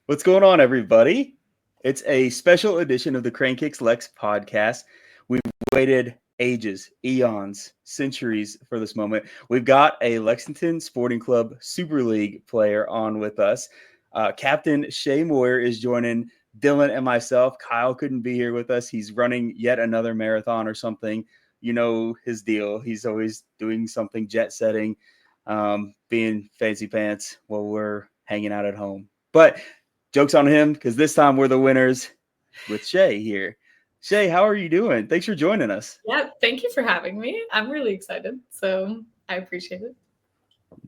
What's going on, everybody? It's a special edition of the Crane Kicks Lex podcast. We've waited ages, eons, centuries for this moment. We've got a Lexington Sporting Club Super League player on with us. Captain Shea Moyer is joining Dylan and myself. Kyle couldn't be here with us. He's running yet another marathon or something. You know his deal. He's always doing something jet setting, being fancy pants while we're hanging out at home. But joke's on him because this time we're the winners with Shea here. Shea, how are you doing? Thanks for joining us. Yeah, thank you for having me. I'm really excited, so I appreciate it.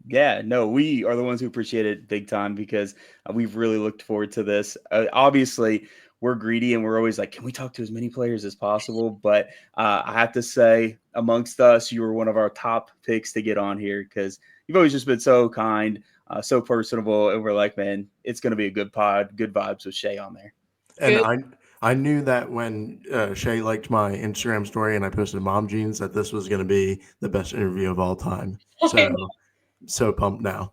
Yeah, no, we are the ones who appreciate it big time because we've really looked forward to this. Obviously, we're greedy and we're always like, can we talk to as many players as possible? But I have to say, amongst us, you were one of our top picks to get on here because you've always just been so kind, so personable. And we're like, man, it's going to be a good pod, good vibes with Shea on there. And Good. I knew that when Shay liked my Instagram story and I posted mom jeans that this was going to be the best interview of all time. So pumped now.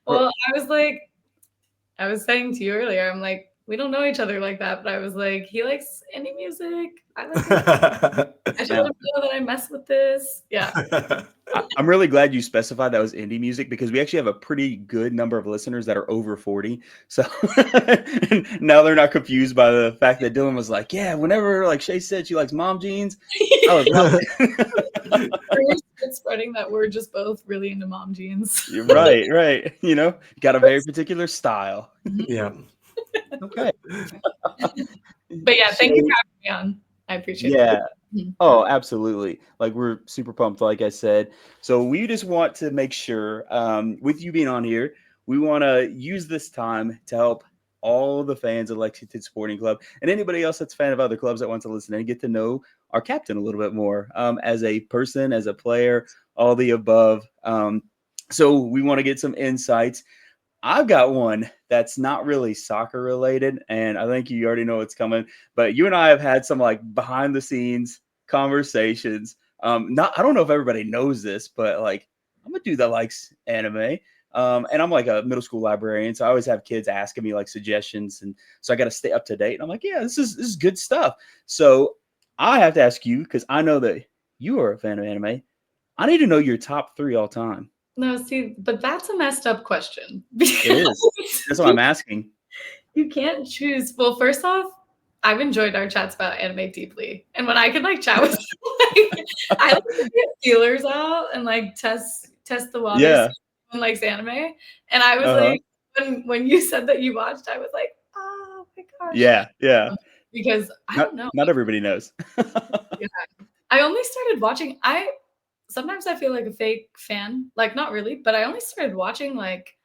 Well, I was saying to you earlier, I'm like, we don't know each other like that, but I was like, he likes indie music. I like I should let him know that I mess with this. Yeah. I'm really glad you specified that was indie music because we actually have a pretty good number of listeners that are over 40. So now they're not confused by the fact that Dylan was like, yeah, whenever like Shea said she likes mom jeans, I was We're spreading that we're just both really into mom jeans. right. You know, got a very particular style. Yeah. Okay. But yeah, thank you for having me on. I appreciate it. Yeah. Oh, absolutely. Like we're super pumped, like I said. So we just want to make sure, with you being on here, we want to use this time to help all the fans of Lexington Sporting Club and anybody else that's a fan of other clubs that wants to listen and get to know our captain a little bit more, as a person, as a player, all the above. So we want to get some insights. I've got one that's not really soccer related, and I think you already know what's coming. But you and I have had some like behind the scenes conversations. Not I don't know if everybody knows this, but like I'm a dude that likes anime. And I'm like a middle school librarian, so I always have kids asking me like suggestions, and so I got to stay up to date. And I'm like, yeah, this is good stuff. So I have to ask you because I know that you are a fan of anime. I need to know your top 3 all time. No, see, but that's a messed up question. It is. That's what I'm asking. You can't choose. Well, first off, I've enjoyed our chats about anime deeply. And when I can like chat with you, like, I like to get feelers out and like test the waters. Yeah. Someone likes anime. And I was like, when you said that you watched, I was like, oh my gosh. Yeah. Because I don't know. Not everybody knows. Yeah. I only started watching. Sometimes I feel like a fake fan. Like not really, but I only started watching like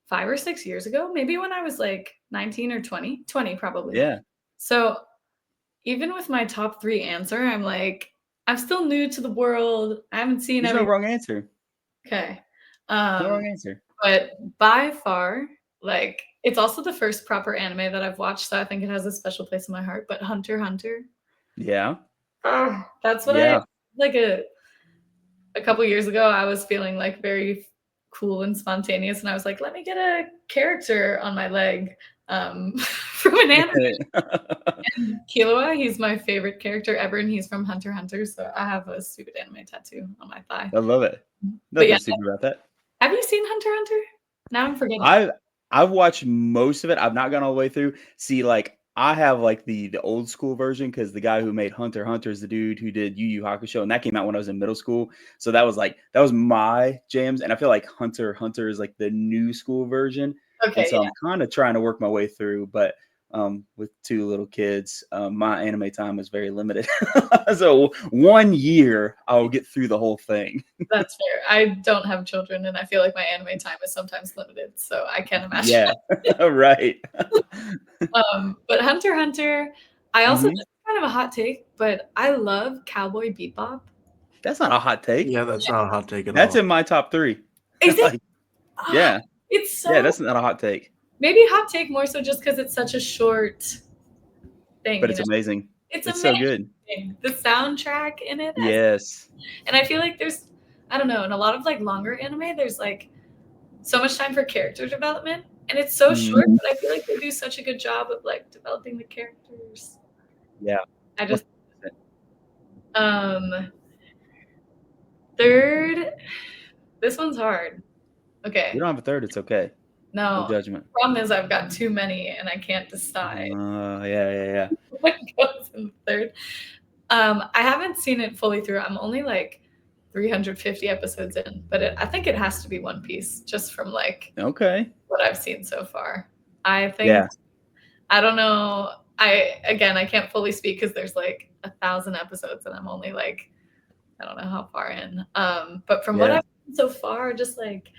5 or 6 years ago, maybe when I was like 19 or 20 probably. Yeah. So even with my top 3 answer, I'm like, I'm still new to the world. I haven't seen There's no wrong answer. Okay. No wrong answer. But by far, like, it's also the first proper anime that I've watched, so I think it has a special place in my heart. But Hunter x Hunter. Yeah. That's what I like a couple years ago, I was feeling like very cool and spontaneous, and I was like, let me get a character on my leg from an anime. And Killua, he's my favorite character ever, and he's from Hunter x Hunter, so I have a stupid anime tattoo on my thigh. I love it. Nothing stupid about that. Have you seen Hunter x Hunter? Now I'm forgetting. I've watched most of it. I've not gone all the way through. See, like I have like the old school version because the guy who made Hunter x Hunter is the dude who did Yu Yu Hakusho, and that came out when I was in middle school. So that was my jams, and I feel like Hunter x Hunter is like the new school version. Okay, and so I'm kind of trying to work my way through, but with 2 little kids, my anime time is very limited. So 1 year I'll get through the whole thing. That's fair. I don't have children, and I feel like my anime time is sometimes limited, so I can't imagine. Yeah, right. But Hunter x Hunter, I also this is kind of a hot take, but I love Cowboy Bebop. That's not a hot take. Yeah, that's not a hot take at all. That's in my top 3. Is it? Yeah. It's so. Yeah, that's not a hot take. Maybe hot take more so just because it's such a short thing. But it's amazing. It's amazing. So good. The soundtrack in it. Yes. And I feel like I don't know, in a lot of like longer anime, there's like so much time for character development. And it's so short, but I feel like they do such a good job of like developing the characters. Yeah. I just third. This one's hard. Okay. You don't have a third. It's okay. No judgment. The problem is I've got too many and I can't decide. Yeah. What goes in third? I haven't seen it fully through. I'm only like 350 episodes in, but I think it has to be One Piece, just from like what I've seen so far. I think I don't know. I can't fully speak because there's like 1,000 episodes and I'm only like, I don't know how far in. But from what I've seen so far, just like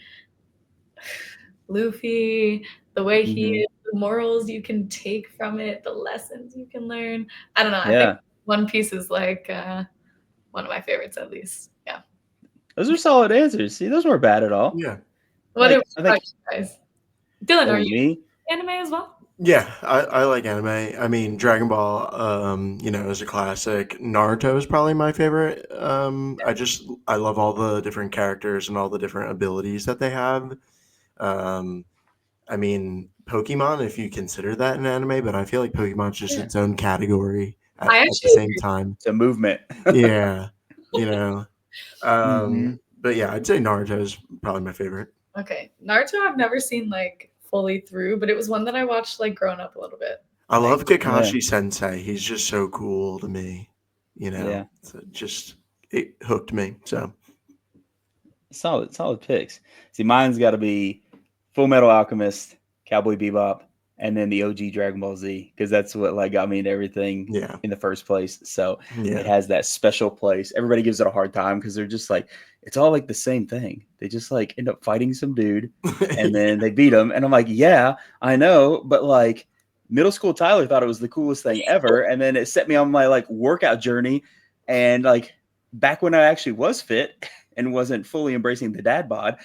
Luffy, the way he is, the morals you can take from it, the lessons you can learn. I don't know. I think One Piece is like one of my favorites, at least. Yeah. Those are solid answers. See, those weren't bad at all. Yeah. What about you guys? Dylan, are you anime as well? Yeah, I like anime. I mean, Dragon Ball, is a classic. Naruto is probably my favorite. I love all the different characters and all the different abilities that they have. I mean, Pokemon, if you consider that an anime, but I feel like Pokemon's just its own category at the same time. It's a movement. Yeah, But yeah, I'd say Naruto is probably my favorite. Okay, Naruto I've never seen like fully through, but it was one that I watched like growing up a little bit. I love Kakashi Sensei. He's just so cool to me. So it hooked me. So solid picks. See, mine's got to be Full Metal Alchemist, Cowboy Bebop, and then the OG Dragon Ball Z, because that's what like got me into everything in the first place. So it has that special place. Everybody gives it a hard time because they're just like, it's all like the same thing. They just like end up fighting some dude and then they beat him. And I'm like, yeah, I know. But like middle school Tyler thought it was the coolest thing ever. And then it set me on my like workout journey. And like back when I actually was fit and wasn't fully embracing the dad bod,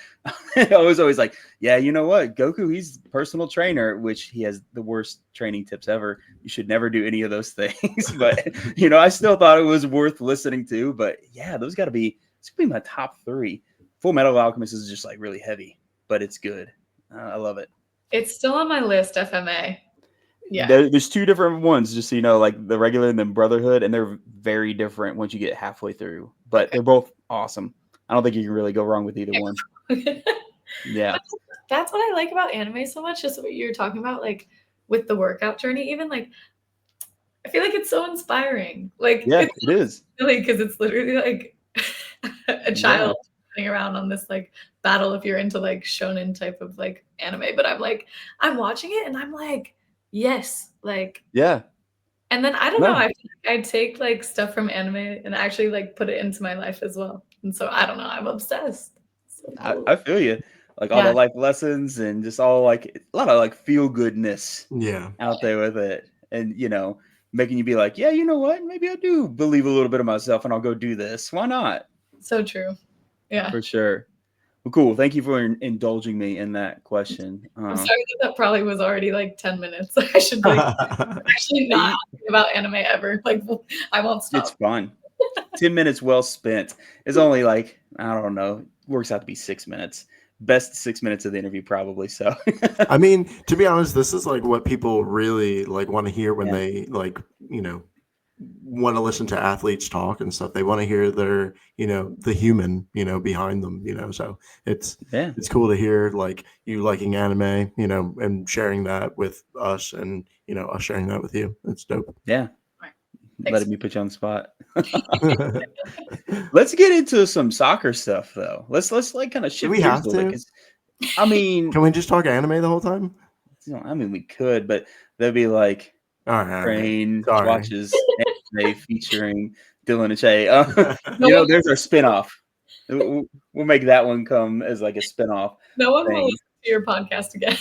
I was always like, yeah, you know what? Goku, he's personal trainer, which he has the worst training tips ever. You should never do any of those things. But, I still thought it was worth listening to. But yeah, those got to be my top three. Full Metal Alchemist is just like really heavy, but it's good. I love it. It's still on my list, FMA. Yeah. There's two different ones, just so you know, like the regular and then Brotherhood, and they're very different once you get halfway through. But they're both awesome. I don't think you can really go wrong with either one. Yeah. That's what I like about anime so much, just what you're talking about, like with the workout journey, even like I feel like it's so inspiring. Like it is. Really, because it's literally like a child running around on this like battle if you're into like shonen type of like anime. But I'm watching it and I'm like, yes, like And then I don't know, I feel like I take like stuff from anime and actually like put it into my life as well. And so I don't know, I'm obsessed. So cool. I feel you. Like all the life lessons and just all like a lot of like feel goodness out there with it. And making you be like, yeah, you know what? Maybe I do believe a little bit of myself and I'll go do this. Why not? So true. Yeah. For sure. Well, cool. Thank you for indulging me in that question. I'm sorry that probably was already like 10 minutes. I should actually not think about anime ever. Like I won't stop. It's fun. 10 minutes well spent. It's only like, I don't know, works out to be 6 minutes. Best 6 minutes of the interview probably. So I mean, to be honest, this is like what people really like want to hear when they like, want to listen to athletes talk and stuff. They want to hear their, the human, behind them, so it's cool to hear like you liking anime, and sharing that with us and, us sharing that with you. It's dope. Yeah. Letting me put you on the spot. Let's get into some soccer stuff though. Let's like kind of shift gears a little bit. I mean, can we just talk anime the whole time? I mean, we could, but they'd be like, Train watches anime featuring Dylan and Shea. There's our spinoff. We'll make that one come as like a spinoff. No one will listen to your podcast again.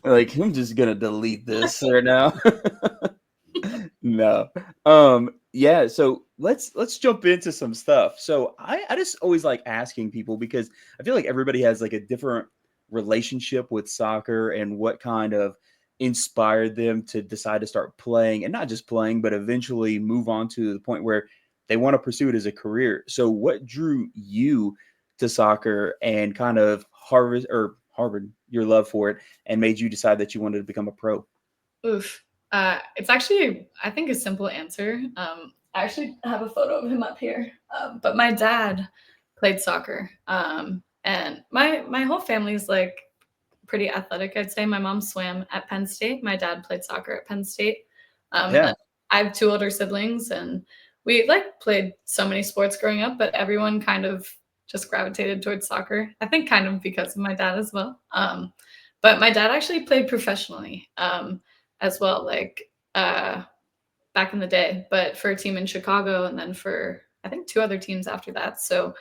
Like, I'm just gonna delete this right now. No. Yeah, so let's jump into some stuff. So I just always like asking people because I feel like everybody has like a different relationship with soccer and what kind of inspired them to decide to start playing, and not just playing, but eventually move on to the point where they want to pursue it as a career. So what drew you to soccer and kind of harbored your love for it and made you decide that you wanted to become a pro? Oof. It's actually, I think, a simple answer. I actually have a photo of him up here. But my dad played soccer. And my whole family is like pretty athletic, I'd say. My mom swam at Penn State. My dad played soccer at Penn State. Yeah. I have 2 older siblings, and we like played so many sports growing up, but everyone kind of just gravitated towards soccer. I think kind of because of my dad as well. But my dad actually played professionally as well, like back in the day, but for a team in Chicago and then for I think 2 other teams after that. So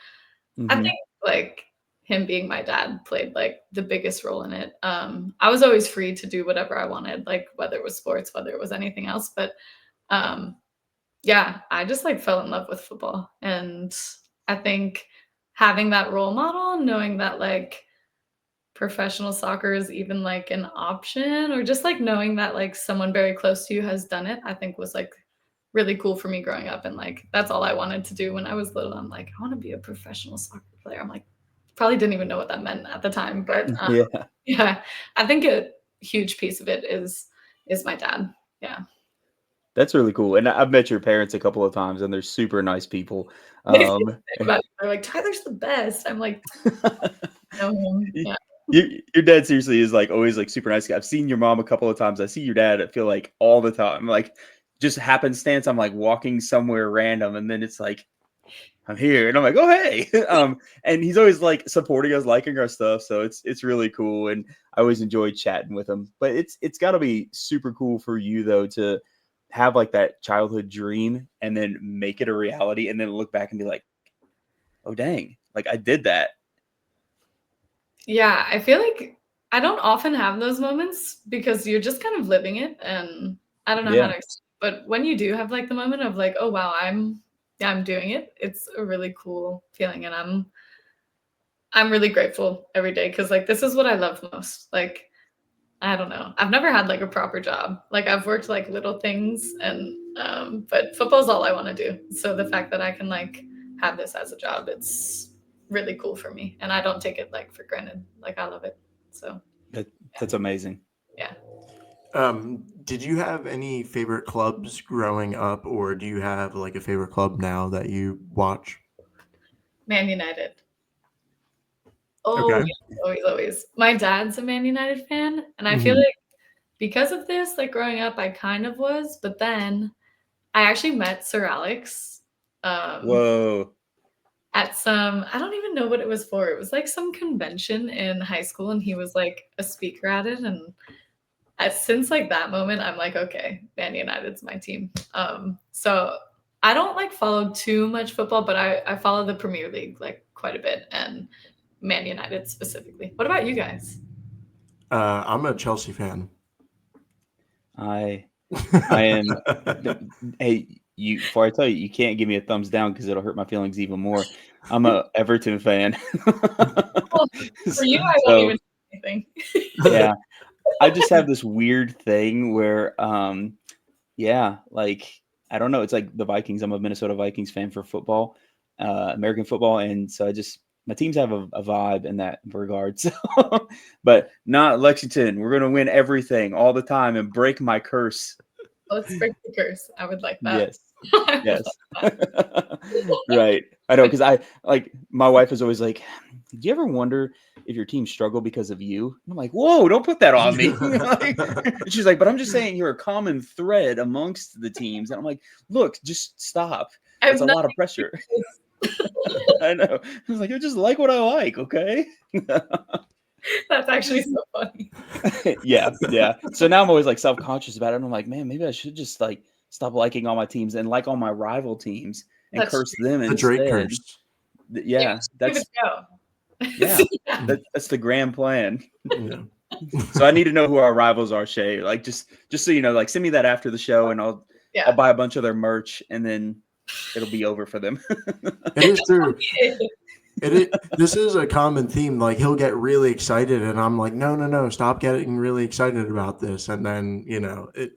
I think like him being my dad played like the biggest role in it. I was always free to do whatever I wanted, like whether it was sports, whether it was anything else. But yeah, I just like fell in love with football. And I think having that role model, knowing that like professional soccer is even like an option, or just like knowing that like someone very close to you has done it, I think was like really cool for me growing up. And like that's all I wanted to do when I was little. I'm like, I want to be a professional soccer player. I'm like, probably didn't even know what that meant at the time, but yeah, I think a huge piece of it is my dad. Yeah. That's really cool. And I've met your parents a couple of times, and they're super nice people. They say about it. They're like, Tyler's the best. I'm like, know him. Yeah. Your dad seriously is like always like super nice. I've seen your mom a couple of times. I see your dad, I feel like all the time. Like just happenstance, I'm like walking somewhere random, and then it's like I'm here, and I'm like, oh hey. And he's always like supporting us, liking our stuff. So it's really cool, and I always enjoy chatting with him. But it's got to be super cool for you though to have like that childhood dream and then make it a reality, and then look back and be like, oh dang, like I did that. Yeah, I feel like I don't often have those moments because you're just kind of living it, and I don't know how to explain. But when you do have like the moment of like, oh wow, I'm doing it. It's a really cool feeling, and I'm really grateful every day because like this is what I love most. Like I don't know, I've never had like a proper job. Like I've worked like little things, and but football's all I want to do. So the fact that I can like have this as a job, it's really cool for me, and I don't take it like for granted. Like I love it. So that's amazing. Yeah. Did you have any favorite clubs growing up, or do you have like a favorite club now that you watch? Man United. Oh, okay. Always. My dad's a Man United fan, and I feel like because of this, like growing up, I kind of was, but then I actually met Sir Alex. Whoa. At some, I don't even know what it was for. It was like some convention in high school, and he was like a speaker at it. And since like that moment, I'm like, okay, Man United's my team. So I don't like follow too much football, but I follow the Premier League like quite a bit, and Man United specifically. What about you guys? I'm a Chelsea fan. I am. Hey, before I tell you, you can't give me a thumbs down because it'll hurt my feelings even more. I'm a Everton fan. For you, I won't even say anything. Yeah, I just have this weird thing where, like I don't know. It's like the Vikings. I'm a Minnesota Vikings fan for football, American football, and so my teams have a vibe in that regard. So, but not Lexington. We're gonna win everything all the time and break my curse. Let's break the curse. I would like that. Yes. Right. I know, because my wife is always like, "Did you ever wonder if your team struggled because of you?" And I'm like, "Whoa, don't put that on me." And she's like, "But I'm just saying you're a common thread amongst the teams." And I'm like, "Look, just stop. It's a lot of pressure." I know. I was like, "I just like what I like, okay?" That's actually so funny. Yeah. So now I'm always like self-conscious about it. And I'm like, man, maybe I should just like stop liking all my teams and like all my rival teams and curse them instead. The Drake curse. Yeah, that's the grand plan. Yeah. So I need to know who our rivals are, Shea. Like just so you know, like send me that after the show, and I'll buy a bunch of their merch, and then it'll be over for them. It is true. This is a common theme. Like he'll get really excited, and I'm like, no, stop getting really excited about this. And then it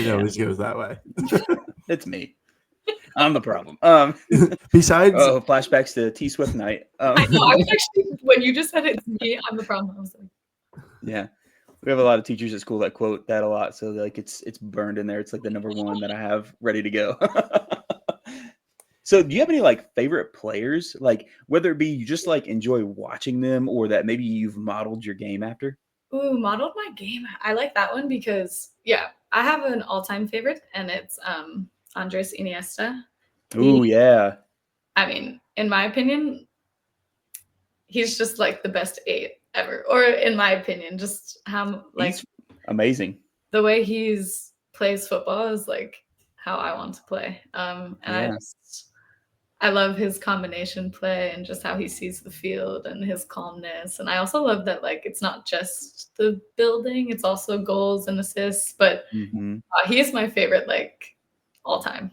always goes that way. It's me. I'm the problem. Besides, flashbacks to T Swift night. I know. I was actually, when you just said it's me, I'm the problem. I was like, yeah, we have a lot of teachers at school that quote that a lot, so like it's burned in there. It's like the number one that I have ready to go. So do you have any like favorite players, like whether it be you just like enjoy watching them or that maybe you've modeled your game after? ooh, modeled my game. I like that one because I have an all-time favorite, and it's Andres Iniesta. Ooh, yeah. I mean, in my opinion, he's just like the best 8 ever. Or in my opinion, just how like He's amazing. the way he's plays football is like how I want to play. And Yeah. I love his combination play and just how he sees the field and his calmness. And I also love that like it's not just the building, it's also goals and assists. But he is my favorite like all time.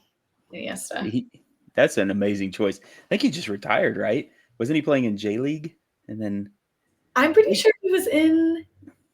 Iniesta. That's an amazing choice. I think he just retired, right? Wasn't he playing in J League? And then I'm pretty sure he was in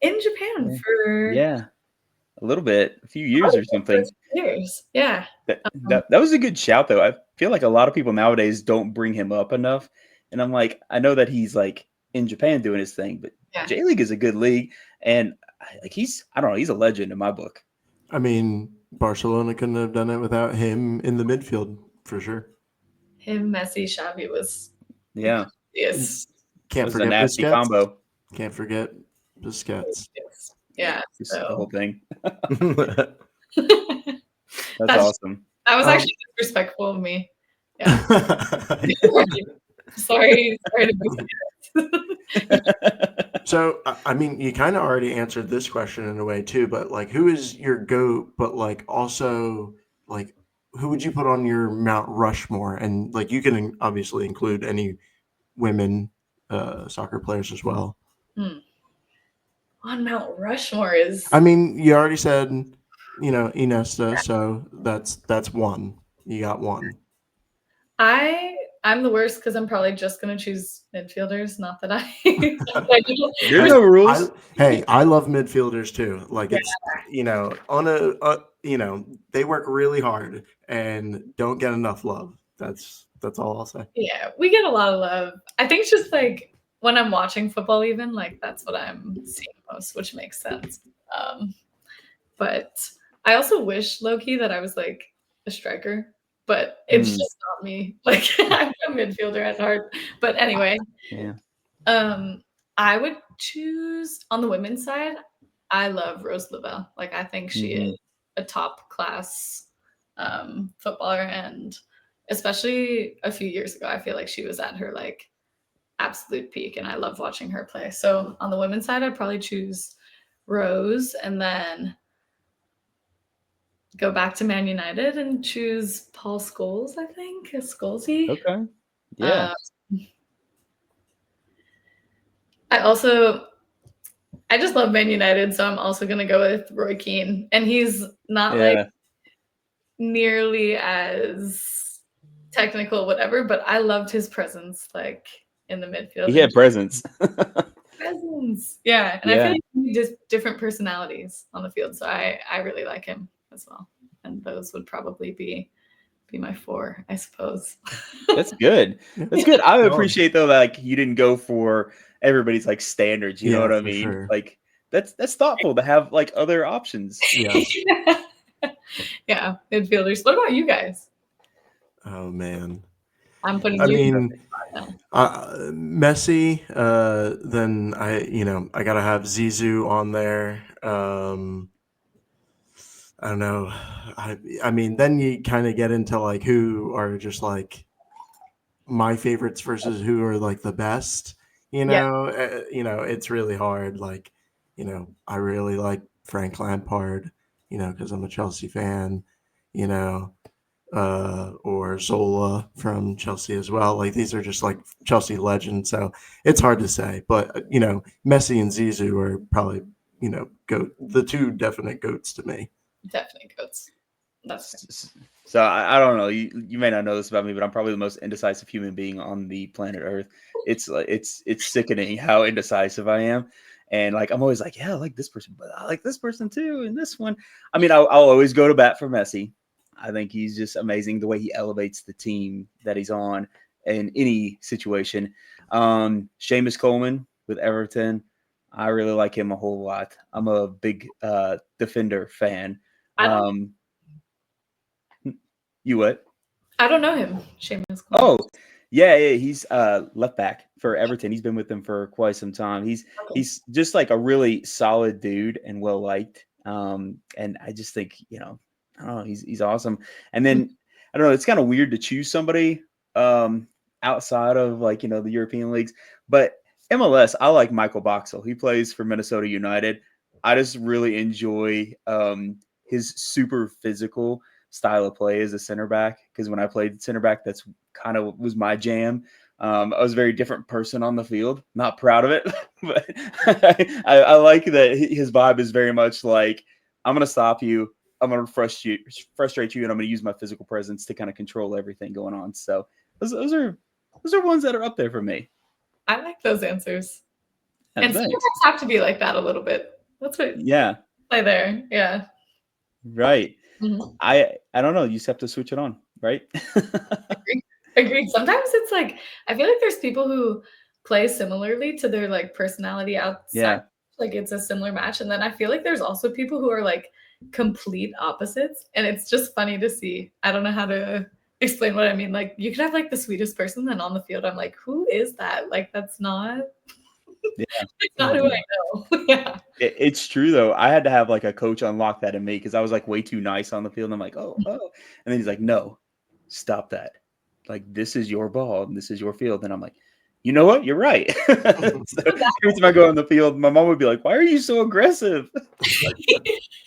Japan for a little bit, a few years or something. Years, yeah. That was a good shout, though. I feel like a lot of people nowadays don't bring him up enough, and I'm like, I know that he's like in Japan doing his thing, but J League is a good league, and like I don't know, he's a legend in my book. I mean, Barcelona couldn't have done it without him in the midfield for sure. Him, Messi, Xavi was yes. Can't forget a nasty Busquets. Combo. Can't forget Busquets. Yeah, the whole thing. That's awesome. That was actually disrespectful of me. Yeah. sorry to be So, I mean, you kind of already answered this question in a way too, but like, who is your GOAT? But like, also, like, who would you put on your Mount Rushmore? And like, you can obviously include any women soccer players as well. On Mount Rushmore is. I mean, you already said, Iniesta, so that's one. You got one. I'm the worst because I'm probably just gonna choose midfielders. Not that I. There's no rules. I love midfielders too. Like it's on they work really hard and don't get enough love. That's all I'll say. Yeah, we get a lot of love. I think it's just like when I'm watching football, even like that's what I'm seeing most, which makes sense. But I also wish low-key that I was like a striker, but it's just not me. Like I'm a midfielder at heart. But anyway, I would choose on the women's side. I love Rose Lavelle. Like I think she is a top class footballer, and especially a few years ago, I feel like she was at her like absolute peak, and I love watching her play. So on the women's side, I'd probably choose Rose, and then go back to Man United and choose Paul Scholes, I think. Scholesy. Okay. Yeah. I just love Man United, so I'm also going to go with Roy Keane. And he's not like nearly as technical, whatever, but I loved his presence like in the midfield. He had presence. Yeah. And I feel like he just different personalities on the field. So I really like him as well. And those would probably be my 4, I suppose. That's good. That's good. I appreciate though, like you didn't go for everybody's like standards. You know what I mean? Sure. Like that's thoughtful to have like other options. Yeah, midfielders. What about you guys? Oh man, I'm putting. Messi. Then I gotta have Zizou on there. I don't know. I mean, then you kind of get into like who are just like my favorites versus who are like the best. It's really hard. Like, I really like Frank Lampard. Because I'm a Chelsea fan. Or Zola from Chelsea as well. Like these are just like Chelsea legends. So it's hard to say. But Messi and Zizou are probably the 2 definite goats to me. Definitely goats. That's so I don't know. You may not know this about me, but I'm probably the most indecisive human being on the planet Earth. It's sickening how indecisive I am, and like I'm always like, yeah, I like this person, but I like this person too, and this one. I mean, I'll always go to bat for Messi. I think he's just amazing the way he elevates the team that he's on in any situation. Seamus Coleman with Everton, I really like him a whole lot. I'm a big defender fan. I don't. You what? I don't know him. Seamus Coleman. Oh, yeah, he's left back for Everton. He's been with them for quite some time. Okay. He's just like a really solid dude and well liked. And I just think, I don't know, he's awesome. And then I don't know, it's kind of weird to choose somebody outside of like, the European leagues, but MLS, I like Michael Boxall. He plays for Minnesota United. I just really enjoy his super physical style of play as a center back, because when I played center back, that's kind of was my jam. I was a very different person on the field. Not proud of it, but I like that his vibe is very much like, I'm going to stop you. I'm going to frustrate you, and I'm going to use my physical presence to kind of control everything going on. So those are ones that are up there for me. I like those answers. Yeah, and sometimes have to be like that a little bit. That's what. Yeah. Play there. Yeah. Right. Mm-hmm. I don't know. You just have to switch it on, right? Agreed. Sometimes it's like, I feel like there's people who play similarly to their like personality outside. Yeah. Like it's a similar match. And then I feel like there's also people who are like complete opposites. And it's just funny to see. I don't know how to explain what I mean. Like you could have like the sweetest person, then on the field, I'm like, who is that? Like that's not. Yeah. It's not who I know. Yeah. It's true though. I had to have like a coach unlock that in me because I was like way too nice on the field. And I'm like, oh. And then he's like, no, stop that. Like, this is your ball and this is your field. And I'm like, you know what? You're right. So every time I go on the field, my mom would be like, why are you so aggressive?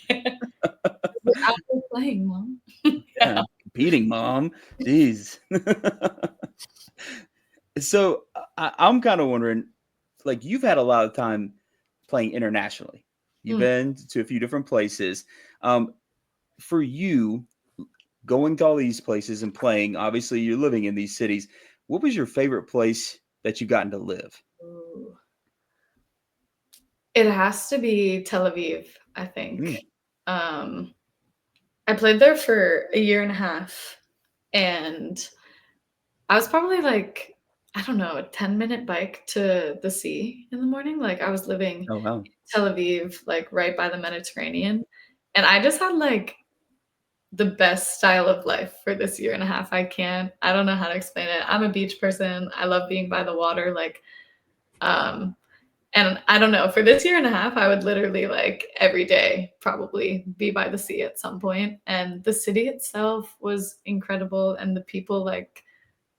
We're out there playing, Mom. Yeah, competing, Mom. Jeez. So I'm kind of wondering, like, you've had a lot of time playing internationally. You've been to a few different places. For you, going to all these places and playing, obviously you're living in these cities. What was your favorite place that you've gotten to live? Ooh. It has to be Tel Aviv, I think. I played there for a year and a half, and I was probably like, I don't know, a 10-minute bike to the sea in the morning. Like I was living in Tel Aviv, like right by the Mediterranean. And I just had like the best style of life for this year and a half. I don't know how to explain it. I'm a beach person. I love being by the water. Like, and I don't know, for this year and a half, I would literally like every day probably be by the sea at some point. And the city itself was incredible. And the people like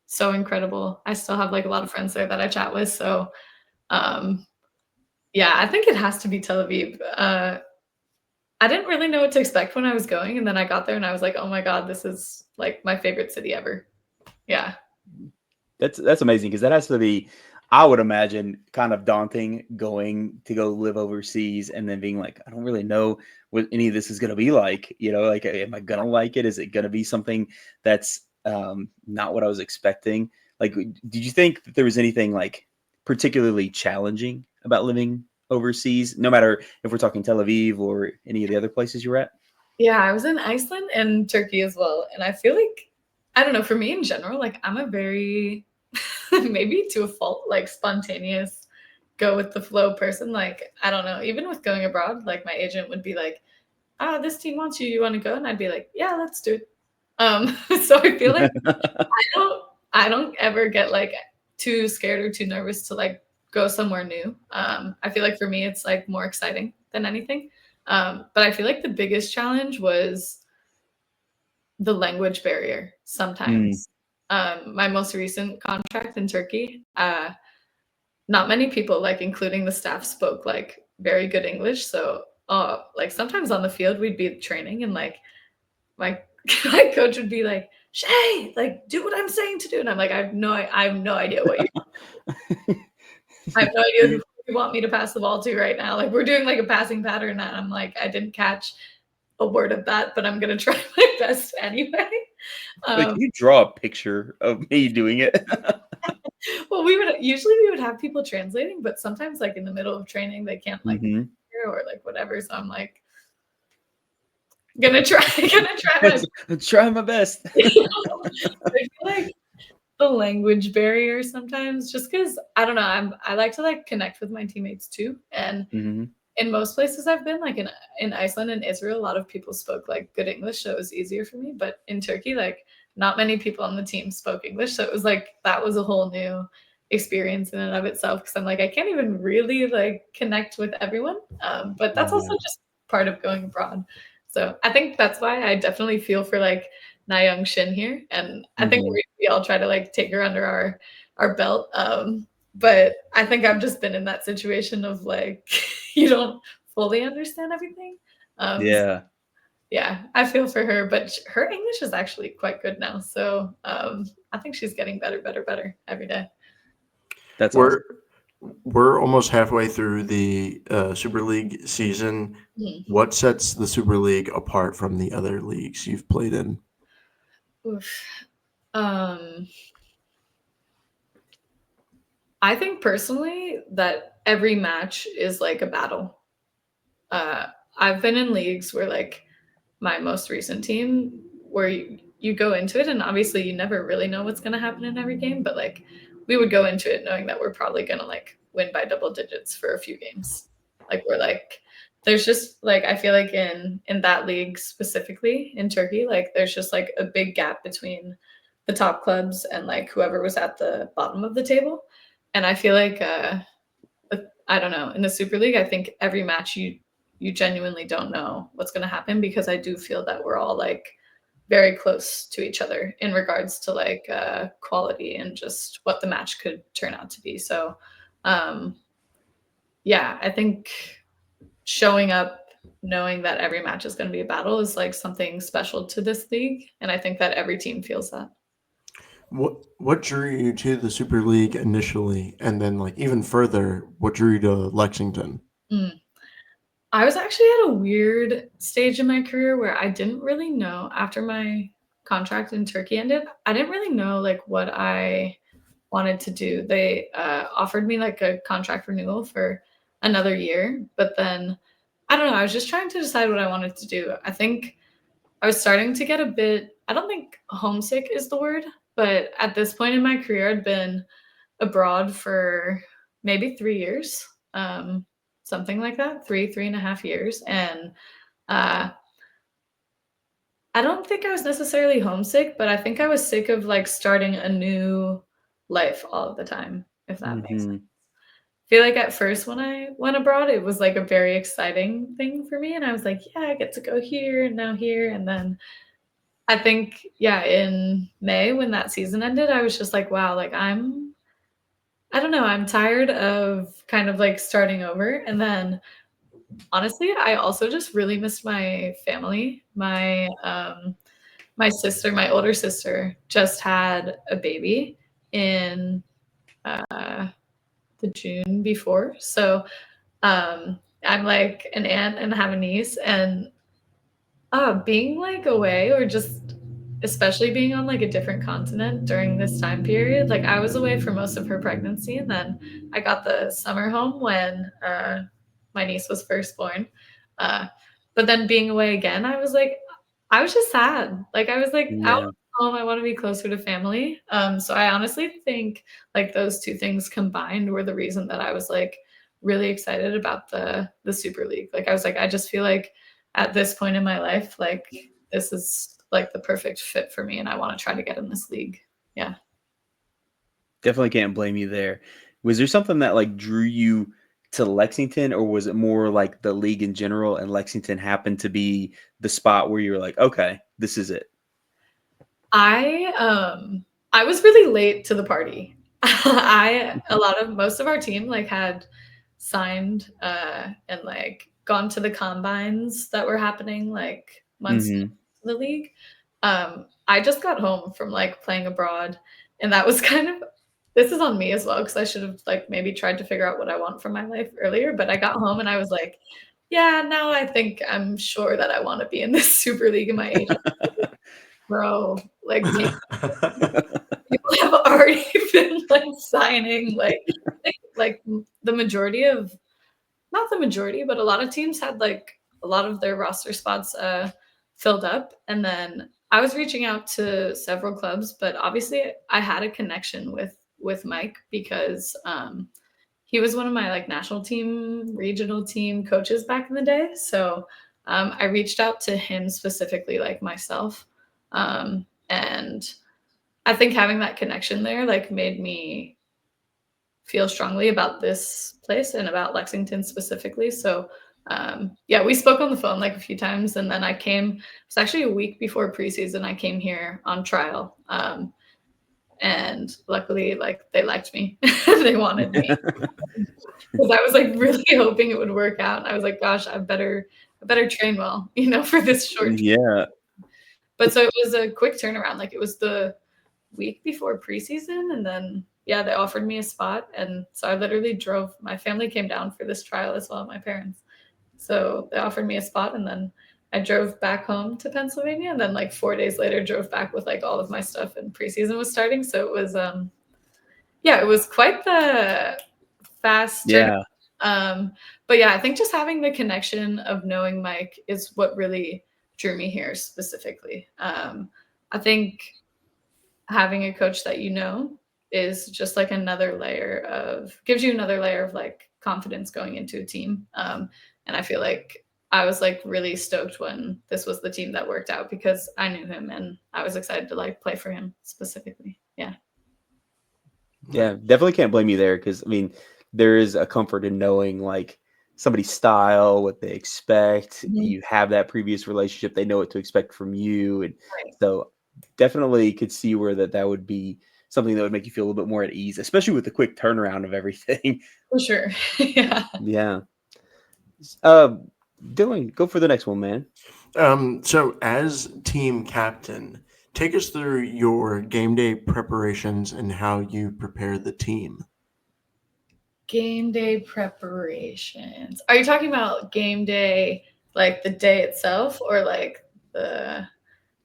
so incredible. I still have like a lot of friends there that I chat with. So yeah, I think it has to be Tel Aviv. I didn't really know what to expect when I was going. And then I got there and I was like, oh my God, this is like my favorite city ever. Yeah. That's amazing, because that has to be, I would imagine, kind of daunting going to go live overseas and then being like, I don't really know what any of this is going to be like. Like, am I going to like it? Is it going to be something that's not what I was expecting? Like, did you think that there was anything like particularly challenging about living overseas, no matter if we're talking Tel Aviv or any of the other places you're at? Yeah, I was in Iceland and Turkey as well. And I feel like, I don't know, for me in general, like I'm a very, maybe to a fault, like spontaneous, go with the flow person. Like, I don't know, even with going abroad, like my agent would be like, this team wants you, you want to go? And I'd be like, yeah, let's do it. So I feel like I don't ever get like too scared or too nervous to like go somewhere new. I feel like for me, it's like more exciting than anything. But I feel like the biggest challenge was the language barrier sometimes. My most recent contract in Turkey, not many people, like including the staff, spoke like very good English. So like sometimes on the field, we'd be training and like my coach would be like, Shay, like do what I'm saying to do. And I'm like, I have no idea what I have no idea who you want me to pass the ball to right now. Like we're doing like a passing pattern and I'm like, I didn't catch a word of that, but I'm gonna try my best anyway. Can you draw a picture of me doing it? Well, we would have people translating, but sometimes like in the middle of training they can't like hear or like whatever. So I'm like, Gonna try Try my best. I feel like the language barrier sometimes, just because I don't know, I like to like connect with my teammates too. And in most places I've been, like in Iceland and Israel, a lot of people spoke like good English, so it was easier for me. But in Turkey, like not many people on the team spoke English, so it was like that was a whole new experience in and of itself. Because I'm like, I can't even really like connect with everyone. But that's also just part of going abroad. So I think that's why I definitely feel for like Nayoung Shin here, and I think we all try to like take her under our belt. But I think I've just been in that situation of like you don't fully understand everything. Yeah, I feel for her, but her English is actually quite good now. So I think she's getting better every day. That's awesome. We're almost halfway through the Super League season. What sets the Super League apart from the other leagues you've played in? Oof. I think personally that every match is like a battle. I've been in leagues where like my most recent team where you go into it and obviously you never really know what's going to happen in every game, but like we would go into it knowing that we're probably going to like win by double digits for a few games. Like we're like there's just like I feel like in that league specifically in Turkey, like there's just like a big gap between the top clubs and like whoever was at the bottom of the table. And I feel like I don't know, in the Super League, I think every match you genuinely don't know what's going to happen, because I do feel that we're all like very close to each other in regards to like quality and just what the match could turn out to be. So yeah, I think showing up knowing that every match is going to be a battle is like something special to this league, and I think that every team feels that. What drew you to the Super League initially, and then like even further, what drew you to Lexington? I was actually at a weird stage in my career where I didn't really know, after my contract in Turkey ended, I didn't really know like what I wanted to do. They offered me like a contract renewal for another year, but then I don't know, I was just trying to decide what I wanted to do. I think I was starting to get a bit, I don't think homesick is the word, but at this point in my career, I'd been abroad for maybe 3 years, something like that, 3.5 years. And I don't think I was necessarily homesick, but I think I was sick of like starting a new life all of the time, if that makes sense. I feel like at first when I went abroad, it was like a very exciting thing for me. And I was like, yeah, I get to go here and now here. And then I think, yeah, in May when that season ended, I was just like, wow, like I don't know, I'm tired of kind of like starting over. And then honestly, I also just really missed my family. My sister, my older sister, just had a baby in the June before. So I'm like an aunt and have a niece, and being like away, or just especially being on like a different continent during this time period. Like I was away for most of her pregnancy, and then I got the summer home when my niece was first born. Uh, but then being away again, I was just sad. Like I was like, I want to go home. I want to be closer to family. So I honestly think like those two things combined were the reason that I was like really excited about the Super League. Like I was like, I just feel like at this point in my life, like this is like the perfect fit for me, and I want to try to get in this league. Yeah. Definitely can't blame you there. Was there something that like drew you to Lexington, or was it more like the league in general and Lexington happened to be the spot where you were like, okay, this is it? I was really late to the party. Most of our team like had signed and like gone to the combines that were happening like months into the league. I just got home from like playing abroad, and that was kind of, this is on me as well, because I should have like maybe tried to figure out what I want from my life earlier. But I got home and I was like, yeah, now I think I'm sure that I want to be in this Super League. And my agent, bro, like people have already been like signing like the majority of, not the majority, but a lot of teams had like a lot of their roster spots filled up. And then I was reaching out to several clubs, but obviously I had a connection with Mike because he was one of my like national team, regional team coaches back in the day. So I reached out to him specifically, like myself. And I think having that connection there like made me feel strongly about this place and about Lexington specifically. So yeah, we spoke on the phone like a few times, and then I came. It was actually a week before preseason. I came here on trial, and luckily, like they liked me. They wanted me because I was like really hoping it would work out. I was like, gosh, I better train well, for this short. Yeah. But so it was a quick turnaround. Like it was the week before preseason, and then yeah, they offered me a spot, and so I literally drove. My family came down for this trial as well, my parents. So they offered me a spot, and then I drove back home to Pennsylvania, and then like 4 days later, drove back with like all of my stuff, and preseason was starting. So it was yeah, it was quite the fast turn. Yeah. But yeah, I think just having the connection of knowing Mike is what really drew me here specifically. I think having a coach that is just like gives you another layer of like confidence going into a team. And I feel like I was like really stoked when this was the team that worked out because I knew him and I was excited to like play for him specifically. Yeah. Yeah, definitely can't blame you there because I mean, there is a comfort in knowing like somebody's style, what they expect. Mhm. You have that previous relationship; they know what to expect from you, and Right. so definitely could see where that would be something that would make you feel a little bit more at ease, especially with the quick turnaround of everything. For sure. Yeah. Yeah. Uh, Dylan, go for the next one, man. So as team captain, take us through your game day preparations and how you prepare the team. Game day preparations. Are you talking about game day, like the day itself, or like the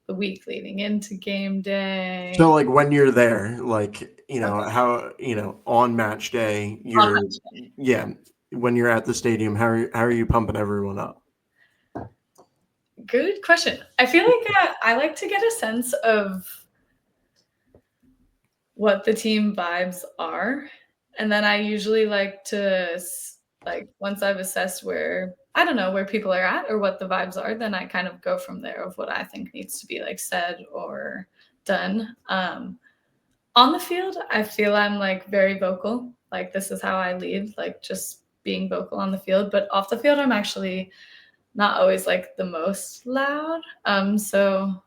week leading into game day? So like when you're there, like, Okay. how, on match day, On you're, yeah, when you're at the stadium, how are you pumping everyone up? Good question. I feel like I like to get a sense of what the team vibes are, and then I usually like to like once I've assessed where I don't know where people are at or what the vibes are, then I kind of go from there of what I think needs to be like said or done. On the field, I feel I'm like very vocal. Like this is how I lead, like just being vocal on the field. But off the field, I'm actually not always like the most loud. So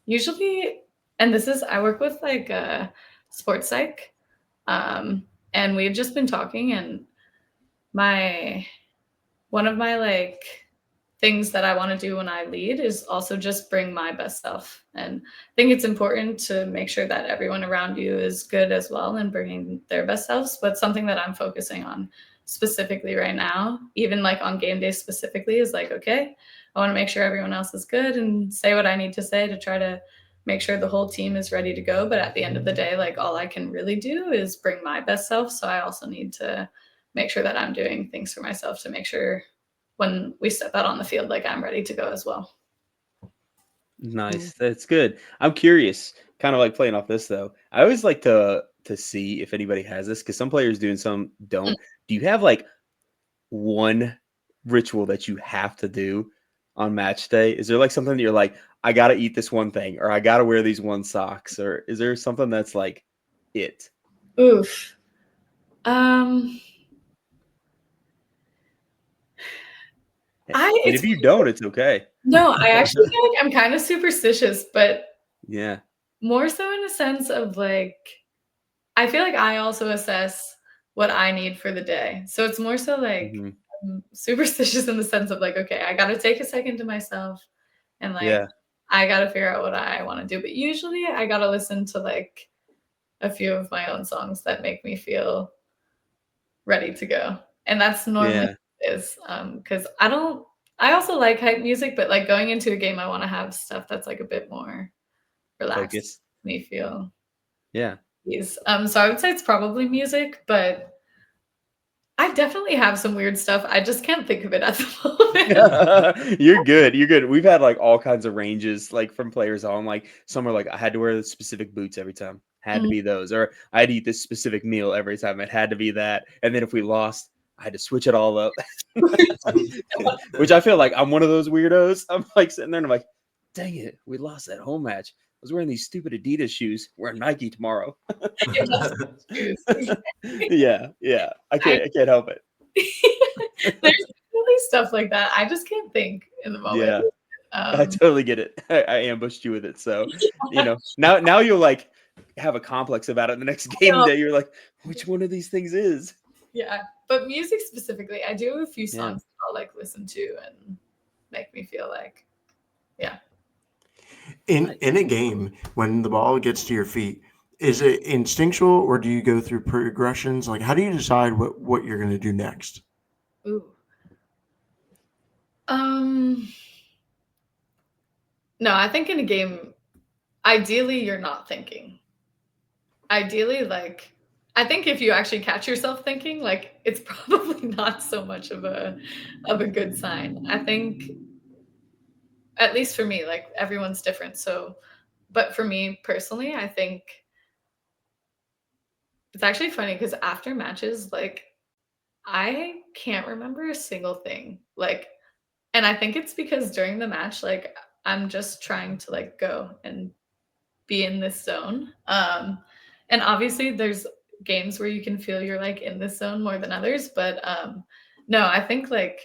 usually, and this is I work with like a sports psych, and we've just been talking, and my one of my like things that I want to do when I lead is also just bring my best self. And I think it's important to make sure that everyone around you is good as well and bringing their best selves. But something that I'm focusing on specifically right now, even like on game day specifically, is like, okay, I want to make sure everyone else is good and say what I need to say to try to make sure the whole team is ready to go. But at the end of the day, like all I can really do is bring my best self. So I also need to make sure that I'm doing things for myself to make sure when we step out on the field, like I'm ready to go as well. Nice. That's good. I'm curious, kind of like playing off this though. I always like to see if anybody has this because some players do and some Mm. don't. Do you have like one ritual that you have to do on match day? Is there like something that you're like, I gotta eat this one thing, or I gotta wear these one socks, or is there something that's like it? Oof. Um, I And it's if you don't, it's okay. no, I actually feel like I'm kind of superstitious, but Yeah. more so in a sense of like I feel like I also assess what I need for the day. So it's more so like Hmm. I'm superstitious in the sense of like, okay, I gotta take a second to myself and like Yeah. I gotta figure out what I want to do. But usually I gotta listen to like a few of my own songs that make me feel ready to go. And that's normally Yeah. is because I also like hype music, but like going into a game, I want to have stuff that's like a bit more relaxed, Focus. me feel Yeah. ease. So I would say it's probably music, but I definitely have some weird stuff. I just can't think of it at the moment. You're good. You're good. We've had like all kinds of ranges, like from players on. Like some are like, I had to wear the specific boots every time. Had to Mhm. be those, or I had to eat this specific meal every time. It had to be that. And then if we lost, I had to switch it all up. Which I feel like I'm one of those weirdos. I'm like sitting there and I'm like, dang it, we lost that home match. I was wearing these stupid Adidas shoes. Wearing Nike tomorrow. Yeah, yeah. I can't help it. There's definitely stuff like that. I just can't think in the moment. Yeah. I totally get it. I ambushed you with it. So, now you'll like have a complex about it the next game day. You're like, which one of these things is? Yeah. But music specifically, I do have a few Yeah. songs that I'll like listen to and make me feel like, yeah. In a game, when the ball gets to your feet, is it instinctual or do you go through progressions? Like, how do you decide what you're going to do next? Ooh. No, I think in a game, ideally you're not thinking. Ideally, like, I think if you actually catch yourself thinking, like, it's probably not so much of a good sign. I think, at least for me, like everyone's different. So, but for me personally, I think it's actually funny because after matches, like, I can't remember a single thing. Like, and I think it's because during the match, like, I'm just trying to like go and be in this zone. And obviously there's games where you can feel you're like in this zone more than others, but no, I think like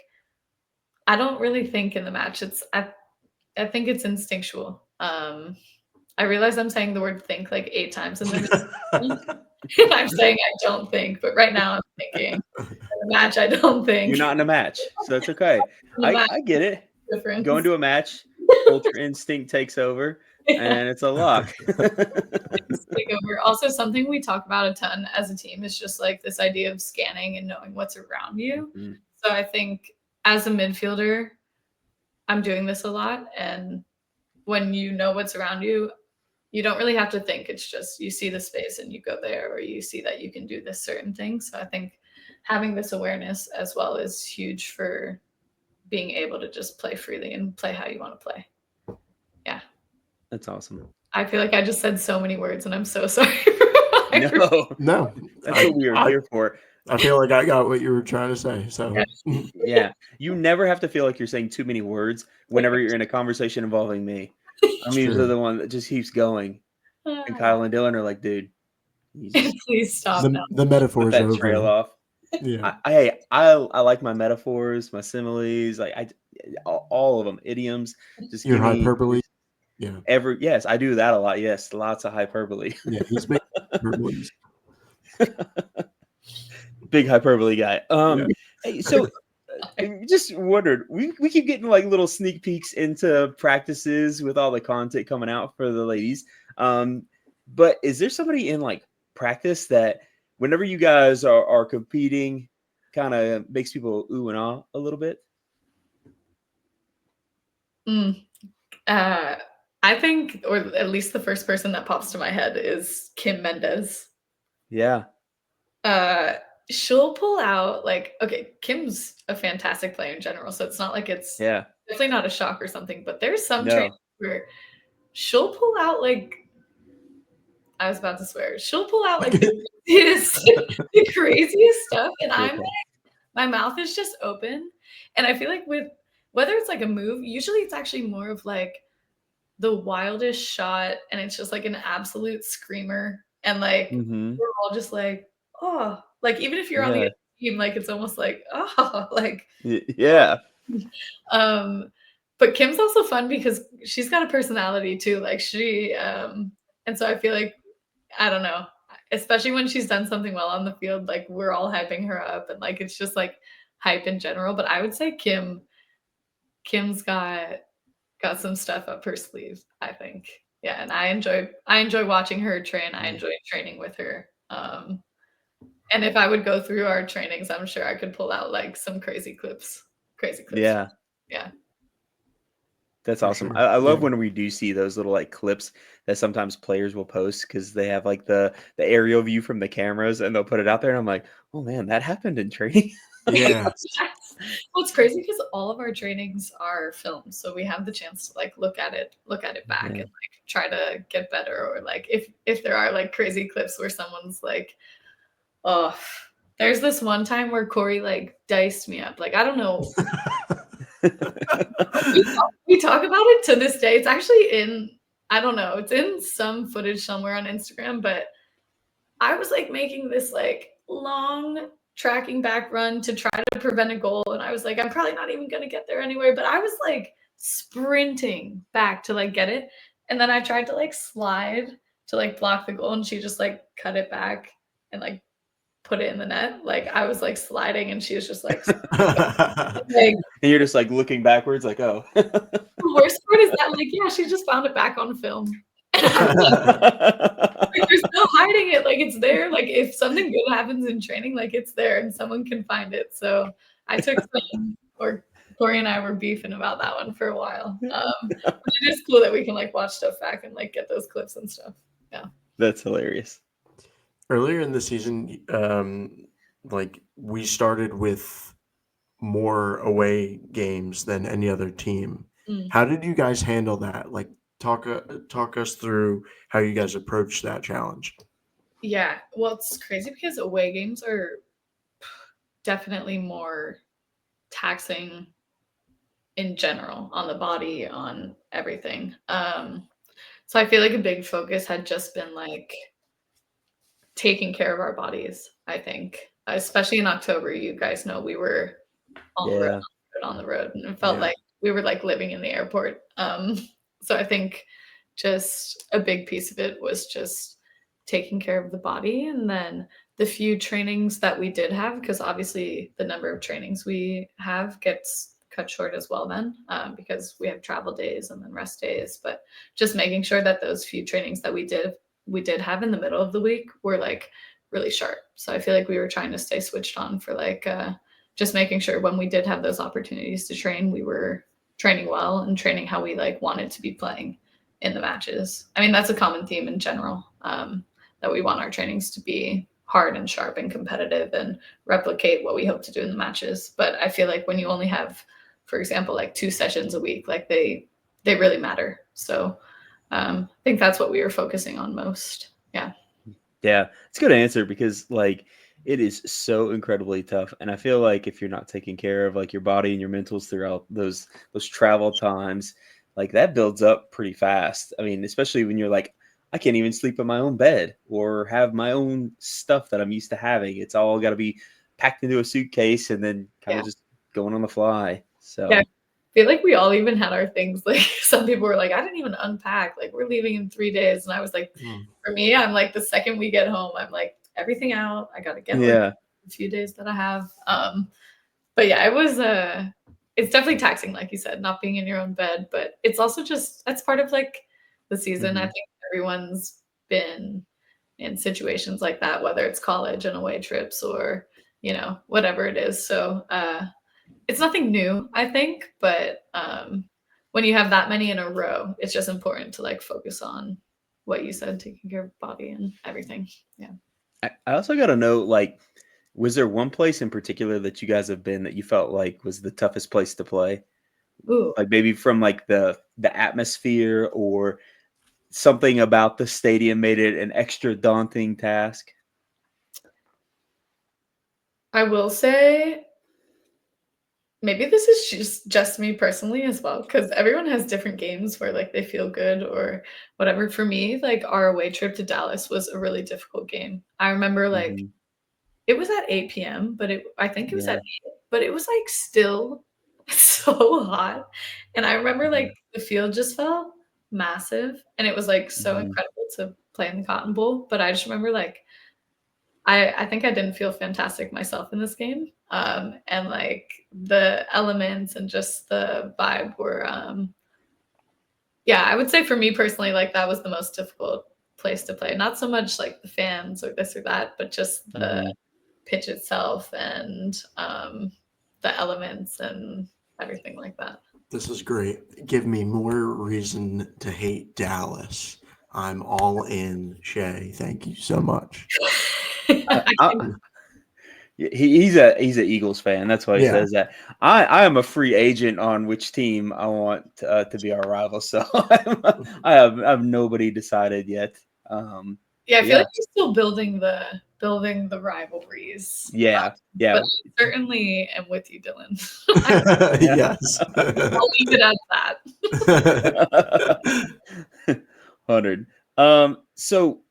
I don't really think in the match. I think it's instinctual. I realize I'm saying the word think like 8 times in the I'm saying I don't think, but right now I'm thinking. In the match, I don't think. You're not in a match, so it's okay. I get it. Difference. Go into a match, ultra instinct takes over, and it's a lock. Take over. Also, something we talk about a ton as a team is just like this idea of scanning and knowing what's around you. Mhm. So I think as a midfielder, I'm doing this a lot. And when you know what's around you, you don't really have to think. It's just you see the space and you go there, or you see that you can do this certain thing. So I think having this awareness as well is huge for being able to just play freely and play how you want to play. Yeah. That's awesome. I feel like I just said so many words and I'm so sorry. No, That's what we are here for. I feel like I got what you were trying to say. So yeah, you never have to feel like you're saying too many words whenever you're in a conversation involving me. I'm usually the one that just keeps going, and Kyle and Dylan are like, "Dude, please stop now. The metaphors let are that trail over. off." Yeah, I like my metaphors, my similes, like all of them, idioms. Just your give me hyperbole. Yeah, yes, I do that a lot. Yes, lots of hyperbole. yeah, he's big hyperboles. Big hyperbole guy. Yeah. Hey, so just wondered, we keep getting like little sneak peeks into practices with all the content coming out for the ladies. But is there somebody in like practice that whenever you guys are competing kind of makes people ooh and ah a little bit? I think, or at least the first person that pops to my head is Kim Mendes. Yeah. She'll pull out like, okay, Kim's a fantastic player in general, so it's not like it's definitely not a shock or something, but there's some trainings where she'll pull out like, I was about to swear, she'll pull out like the craziest stuff, and I'm like, my mouth is just open, and I feel like with whether it's like a move, usually it's actually more of like the wildest shot, and it's just like an absolute screamer, and like we're all just like, oh, like even if you're on the other team, like it's almost like, oh, like yeah. But Kim's also fun because she's got a personality too. Like she and so I feel like, I don't know, especially when she's done something well on the field, like we're all hyping her up, and like it's just like hype in general. But I would say Kim's got some stuff up her sleeve, I think. Yeah, and I enjoy watching her train. I enjoy training with her. And if I would go through our trainings, I'm sure I could pull out like some crazy clips. Yeah. Yeah. That's awesome. Sure. I love when we do see those little like clips that sometimes players will post because they have like the aerial view from the cameras and they'll put it out there. And I'm like, Oh man, that happened in training. Yeah. Yes. Well, it's crazy because all of our trainings are filmed, so we have the chance to like look at it back and Yeah. like try to get better, or like if there are like crazy clips where someone's like, oh, there's this one time where Corey like diced me up. Like I don't know. We talk about it to this day. It's actually in, I don't know, it's in some footage somewhere on Instagram, but I was like making this like long tracking back run to try to prevent a goal. And I was like, I'm probably not even going to get there anyway. But I was like sprinting back to like get it. And then I tried to like slide to like block the goal. And she just like cut it back and like put it in the net. Like I was like sliding and she was just like, And you're just like looking backwards, like, oh. the worst part is that like, yeah, she just found it back on film. And I'm like, there's no hiding it. Like it's there. Like if something good happens in training, like it's there and someone can find it. So I took some, or Corey and I were beefing about that one for a while. But it is cool that we can like watch stuff back and like get those clips and stuff. Yeah. That's hilarious. Earlier in the season, like we started with more away games than any other team. How did you guys handle that? Like talk us through how you guys approached that challenge. Yeah, well, it's crazy because away games are definitely more taxing in general on the body, on everything. So I feel like a big focus had just been like taking care of our bodies, I think. Especially in October, you guys know we were on the road, on the road, and it felt like we were like living in the airport. So I think just a big piece of it was just taking care of the body, and then the few trainings that we did have, because obviously the number of trainings we have gets cut short as well then, because we have travel days and then rest days, but just making sure that those few trainings that we did have in the middle of the week were like really sharp. So I feel like we were trying to stay switched on for like just making sure when we did have those opportunities to train, we were training well and training how we like wanted to be playing in the matches. I mean, that's a common theme in general, that we want our trainings to be hard and sharp and competitive and replicate what we hope to do in the matches. But I feel like when you only have, for example, like 2 sessions a week, like they really matter. So I think that's what we were focusing on most. Yeah. Yeah, it's a good answer because like it is so incredibly tough, and I feel like if you're not taking care of like your body and your mentals throughout those travel times, like that builds up pretty fast. I mean, especially when you're like, I can't even sleep in my own bed or have my own stuff that I'm used to having. It's all got to be packed into a suitcase and then kind of just going on the fly. So yeah. I feel like we all even had our things. Like some people were like, I didn't even unpack. Like we're leaving in 3 days, and I was like, for me, I'm like the second we get home, I'm like everything out. I got to get like a few days that I have. But yeah, it was it's definitely taxing, like you said, not being in your own bed. But it's also just that's part of like the season. I think everyone's been in situations like that, whether it's college and away trips or whatever it is. So it's nothing new, I think, but when you have that many in a row, it's just important to like focus on what you said, taking care of your body and everything. Yeah. I also got to know, like, was there one place in particular that you guys have been that you felt like was the toughest place to play? Ooh. Like maybe from like the atmosphere or something about the stadium made it an extra daunting task? I will say maybe this is just me personally as well, because everyone has different games where like they feel good or whatever. For me, like our away trip to Dallas was a really difficult game. I remember like it was at 8 p.m., but I think it was at 8, but it was like still so hot. And I remember like the field just felt massive, and it was like so incredible to play in the Cotton Bowl. But I just remember like I think I didn't feel fantastic myself in this game. And like the elements and just the vibe were yeah, I would say for me personally, like that was the most difficult place to play. Not so much like the fans or this or that, but just the pitch itself and the elements and everything like that. This is great. Give me more reason to hate Dallas. I'm all in, Shea. Thank you so much. He's an Eagles fan. That's why he Yeah. says that. I am a free agent on which team I want to be our rival. So I have nobody decided yet. Yeah, I feel like you're still building the rivalries. Yeah. But I certainly am with you, Dylan. Yes. I'll leave it at that. 100. So